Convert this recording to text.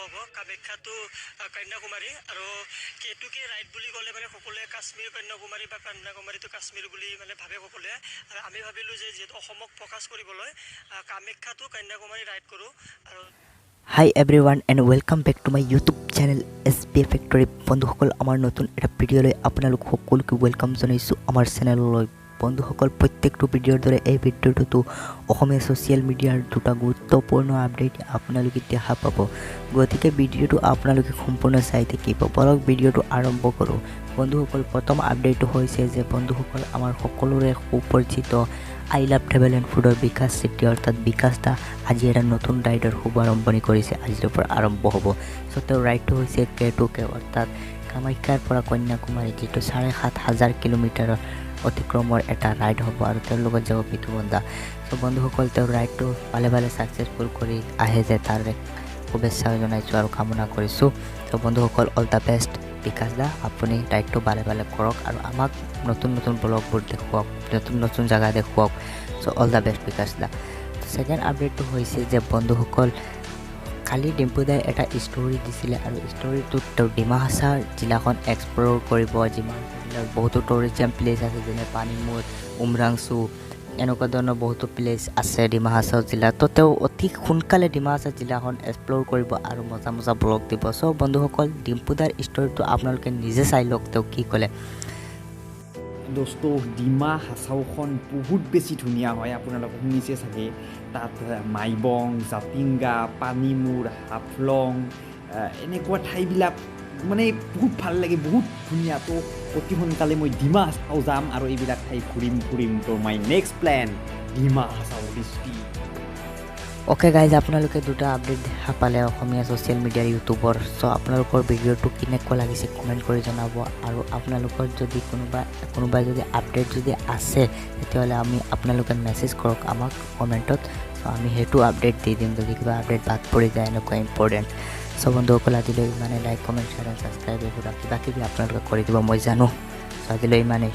হ'ব কামাখ্যাটো কন্যাকুমাৰী আৰু কেতুকে ৰাইট বুলি ক'লে মানে সকলোৱে কাশ্মীৰ কন্যাকুমাৰী বা কন্যাকুমাৰীটো কাশ্মীৰ বুলি মানে ভাবে সকলোৱে আৰু আমি ভাবিলোঁ যে যিহেতু অসমক ফ'কাছ কৰিবলৈ কামাখ্যাটো কন্যাকুমাৰী ৰাইট কৰোঁ আৰু Hi everyone and welcome back to my YouTube channel SB Factory বন্ধুসকল আমাৰ নতুন এটা ভিডিঅ'লৈ আপোনালোক সকলোকে ওয়েলকাম জনাইছোঁ আমাৰ চেনেললৈ বন্ধুসকল প্ৰত্যেকটো ভিডিঅ'ৰ দৰে এই ভিডিঅ'টো অসমীয়া সোশ্যাল মিডিয়াৰ দুটা গুৰুত্বপূৰ্ণ আপডেট আপোনালোকে দেখা পাব গতিকে ভিডিঅ'টো আপোনালোকে সম্পূৰ্ণ চাই থাকিব বলক ভিডিঅ'টো আৰম্ভ কৰোঁ বন্ধুসকল প্ৰথম আপডেটটো হৈছে যে বন্ধুসকল আমাৰ সকলোৰে সুপৰিচিত I love travel and food বিকাশ চেত্ৰী অৰ্থাৎ বিকাশ দা আজি এটা নতুন ৰাইডৰ শুভাৰম্ভণি কৰিছে আজিৰ পৰা আৰম্ভ হ'ব সো তেওঁৰ ৰাইডটো হৈছে কেটুকে অৰ্থাৎ কামাখ্যাৰ পৰা কন্যাকুমাৰী যিটো ৭,৫০০ কিলোমিটাৰৰ অতিক্ৰমৰ এটা ৰাইড হ'ব আৰু তেওঁৰ লগত যাব পিতুবন্ধা সো বন্ধুসকল তেওঁৰ ৰাইডটো ভালে ভালে ছাকচেছফুল কৰি আহে যে তাৰ শুভেচ্ছা জনাইছোঁ আৰু কামনা কৰিছোঁ সো বন্ধুসকল অল দ্য বেষ্ট বিকাশ দা আপুনি ৰাইডটো ভালে ভালে কৰক আৰু আমাক নতুন নতুন ব্লগবোৰ দেখুৱাওক নতুন নতুন জায়গা দেখুৱাওক so all the best Bikash দা সেকেন্ড আপডেটটো হৈছে যে বন্ধুসকল কালি ডিম্পু দাই এটা ষ্টৰি দিছিলে আৰু ষ্টৰিটোত তেওঁ ডিমাহাছাও জিলাখন এক্সপ্ল'ৰ কৰিব ডিমাহাছাও বহুতো টুৰিজম প্লেচ আছে যেনে পানীমূৰ উমৰাংচু এনেকুৱা ধৰণৰ বহুতো প্লেচ আছে ডিমাহাছাও জিলাত তো তেওঁ অতি সোনকালে ডিমাহাছাও জিলাখন এক্সপ্ল'ৰ কৰিব আৰু মজা মজা ব্লগ দিব চ' বন্ধুসকল ডিম্পু দাৰ ষ্টৰিটো আপোনালোকে নিজে চাই লওক তেওঁ কি ক'লে দোস্ত ডিমাহাছাওখন বহুত বেছি ধুনীয়া হয় আপোনালোকে শুনিছে চাগে তাত মাইবং জাতিংগা পানীমূৰ হাফলং এনেকুৱা ঠাইবিলাক মানে বহুত ভাল লাগে বহুত ধুনীয়া তো অতি সোনকালে মই ডিমাহাছাও যাম আৰু এইবিলাক ঠাই ঘূৰিম তো my next plan Dima Hasao district okay guys আপোনালোকে দুটা আপডেট দেখা পালে অসমীয়া ছ'চিয়েল মিডিয়াৰ ইউটিউবৰ চ' আপোনালোকৰ ভিডিঅ'টো কেনেকুৱা লাগিছে কমেণ্ট কৰি জনাব আৰু আপোনালোকৰ যদি কোনোবাই যদি আপডেট যদি আছে তেতিয়াহ'লে আপোনালোকে মেছেজ কৰক আমাক কমেণ্টত চ' আমি সেইটো আপডেট দি দিম যদি কিবা আপডেট বাদ পৰি যায় এনেকুৱা ইম্পৰ্টেণ্ট চ' বন্ধুসকল আজিলৈ ইমানে like comment share and subscribe এইবোৰ কিবা কিবি আপোনালোকে কৰি দিব মই জানো চ' আজিলৈ ইমানেই